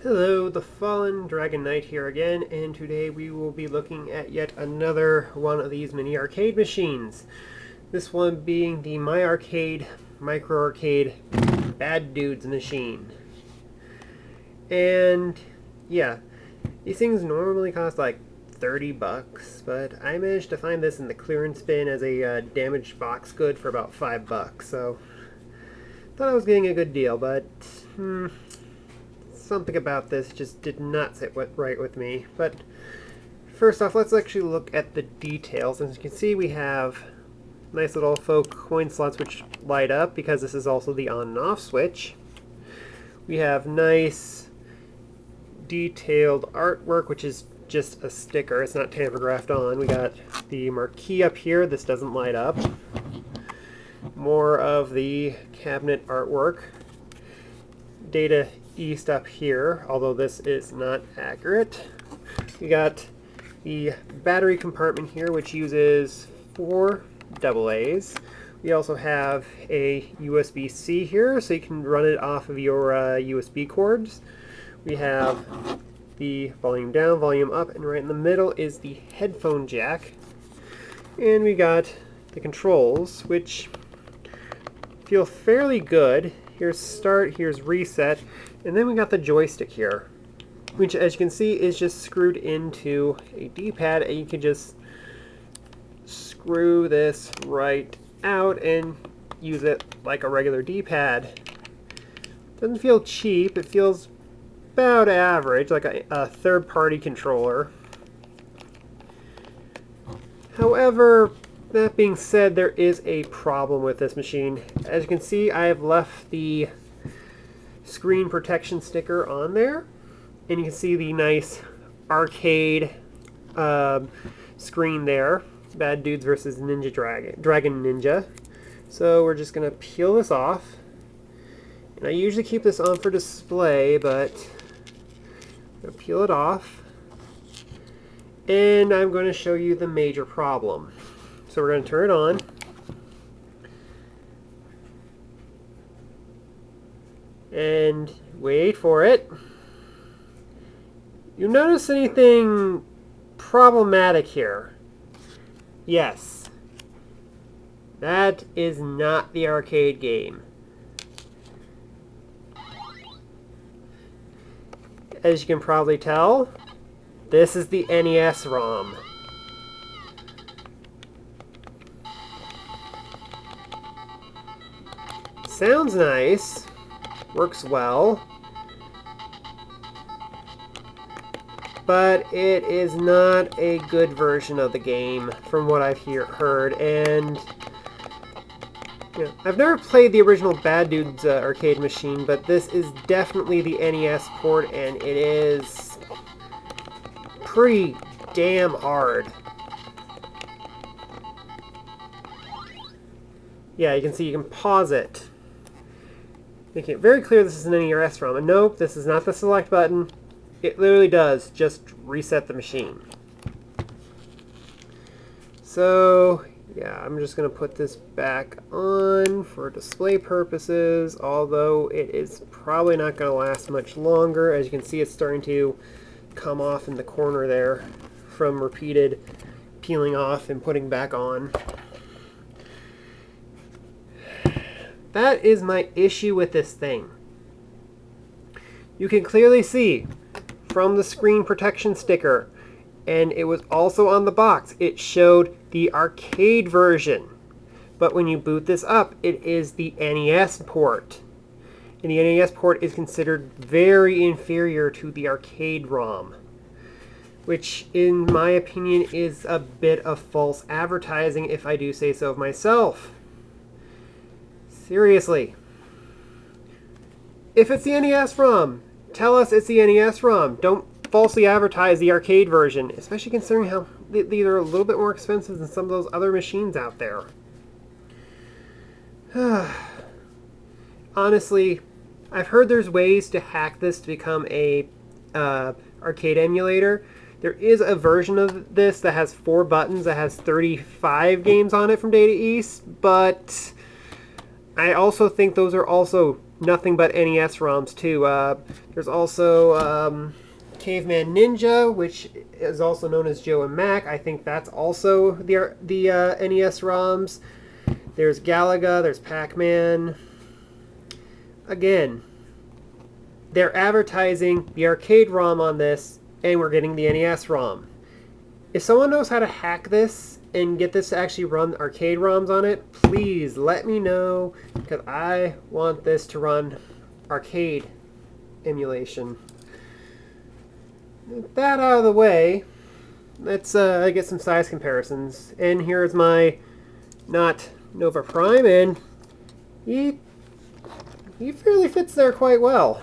Hello, the Fallen Dragon Knight here again, and today we will be looking at yet another one of these mini arcade machines. This one being the My Arcade Micro Arcade Bad Dudes machine. And yeah, these things normally cost like 30 bucks, but I managed to find this in the clearance bin as a damaged box good for about 5 bucks, so thought I was getting a good deal, but something about this just did not sit right with me. But first off, let's actually look at the details. As you can see, we have nice little faux coin slots which light up because this is also the on and off switch. We have nice detailed artwork, which is just a sticker. It's not tamper-graphed on. We got the marquee up here. This doesn't light up. More of the cabinet artwork. Data East up here, although this is not accurate. We got the battery compartment here, which uses 4 AA's. We also have a USB-C here, so you can run it off of your USB cords. We have the volume down, volume up, and right in the middle is the headphone jack. And we got the controls, which feel fairly good. Here's start, here's reset, and then we got the joystick here, which as you can see is just screwed into a D-pad, and you can just screw this right out and use it like a regular D-pad. Doesn't feel cheap, it feels about average, like a third-party controller. However, that being said, there is a problem with this machine. As you can see, I have left the screen protection sticker on there, and you can see the nice arcade screen there. Bad Dudes versus Dragon Ninja. So we're just going to peel this off. And I usually keep this on for display, but I'm going to peel it off. And I'm going to show you the major problem. So we're going to turn it on. And wait for it. You notice anything problematic here? Yes. That is not the arcade game. As you can probably tell, this is the NES ROM. Sounds nice, works well, but it is not a good version of the game from what I've heard. And I've never played the original Bad Dudes arcade machine, but this is definitely the NES port, and it is pretty damn hard. Yeah, you can see you can pause it. Making it very clear this is an NES ROM. And nope, this is not the select button. It literally does just reset the machine. So, yeah, I'm just going to put this back on for display purposes, although it is probably not going to last much longer. As you can see, it's starting to come off in the corner there from repeated peeling off and putting back on. That is my issue with this thing. You can clearly see from the screen protection sticker, and it was also on the box, it showed the arcade version. But when you boot this up, it is the NES port. And the NES port is considered very inferior to the arcade ROM, which in my opinion is a bit of false advertising, if I do say so myself. Seriously. If it's the NES ROM, tell us it's the NES ROM. Don't falsely advertise the arcade version, especially considering how these are a little bit more expensive than some of those other machines out there. Honestly, I've heard there's ways to hack this to become a arcade emulator. There is a version of this that has 4 buttons that has 35 games on it from Data East, but I also think those are also nothing but NES ROMs too. There's also Caveman Ninja, which is also known as Joe and Mac. I think that's also the NES ROMs. There's Galaga, there's Pac-Man. Again, they're advertising the arcade ROM on this, and we're getting the NES ROM. If someone knows how to hack this and get this to actually run arcade ROMs on it, please let me know, because I want this to run arcade emulation. With that out of the way, let's get some size comparisons. And here's my not Nova Prime, and he fairly fits there quite well.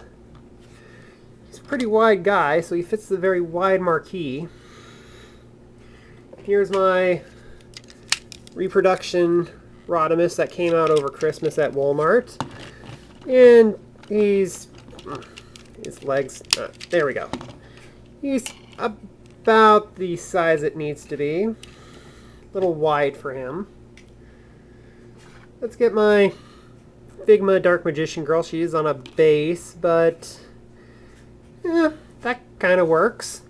He's a pretty wide guy, so he fits the very wide marquee. Here's my reproduction Rodimus that came out over Christmas at Walmart. And his legs, there we go. He's about the size it needs to be. A little wide for him. Let's get my Figma Dark Magician Girl. She is on a base, but that kind of works.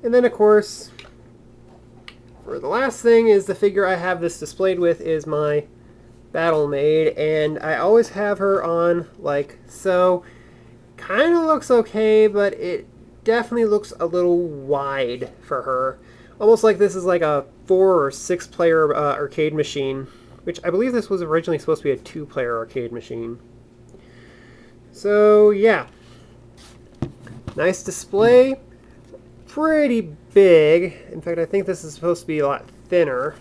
And then, of course, for the last thing is the figure I have this displayed with is my Battle Maid, and I always have her on like so. Kind of looks okay, but it definitely looks a little wide for her. Almost like this is like a 4 or 6 player arcade machine, which I believe this was originally supposed to be a 2-player arcade machine. So yeah, nice display. Pretty big. In fact, I think this is supposed to be a lot thinner.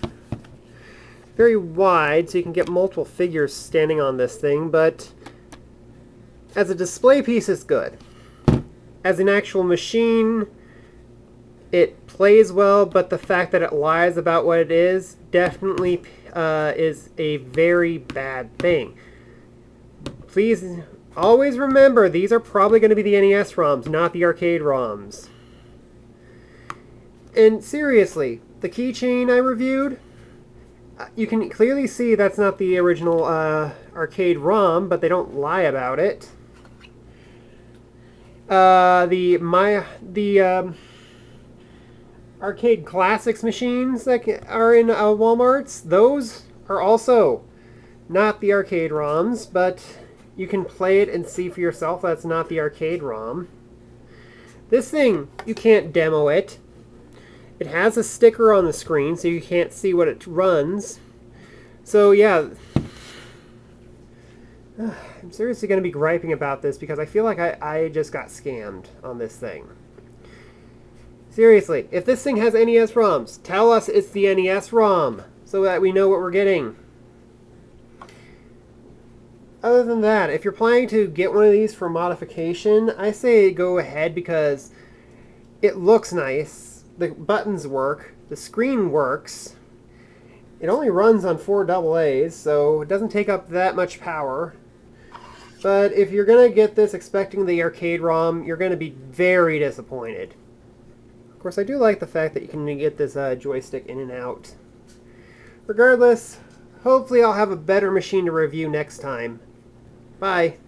Very wide, so you can get multiple figures standing on this thing, but as a display piece, it's good. As an actual machine, it plays well, but the fact that it lies about what it is definitely is a very bad thing. Please always remember, these are probably going to be the NES ROMs, not the arcade ROMs. And seriously, the keychain I reviewed, you can clearly see that's not the original arcade ROM, but they don't lie about it. The arcade classics machines that are in Walmarts, those are also not the arcade ROMs, but you can play it and see for yourself that's not the arcade ROM. This thing, you can't demo it. It has a sticker on the screen, so you can't see what it runs. So yeah, I'm seriously going to be griping about this because I feel like I just got scammed on this thing. Seriously, if this thing has NES ROMs, tell us it's the NES ROM so that we know what we're getting. Other than that, if you're planning to get one of these for modification, I say go ahead because it looks nice. The buttons work, the screen works. It only runs on 4 AA's, so it doesn't take up that much power. But if you're going to get this expecting the arcade ROM, you're going to be very disappointed. Of course, I do like the fact that you can get this joystick in and out. Regardless, hopefully I'll have a better machine to review next time. Bye.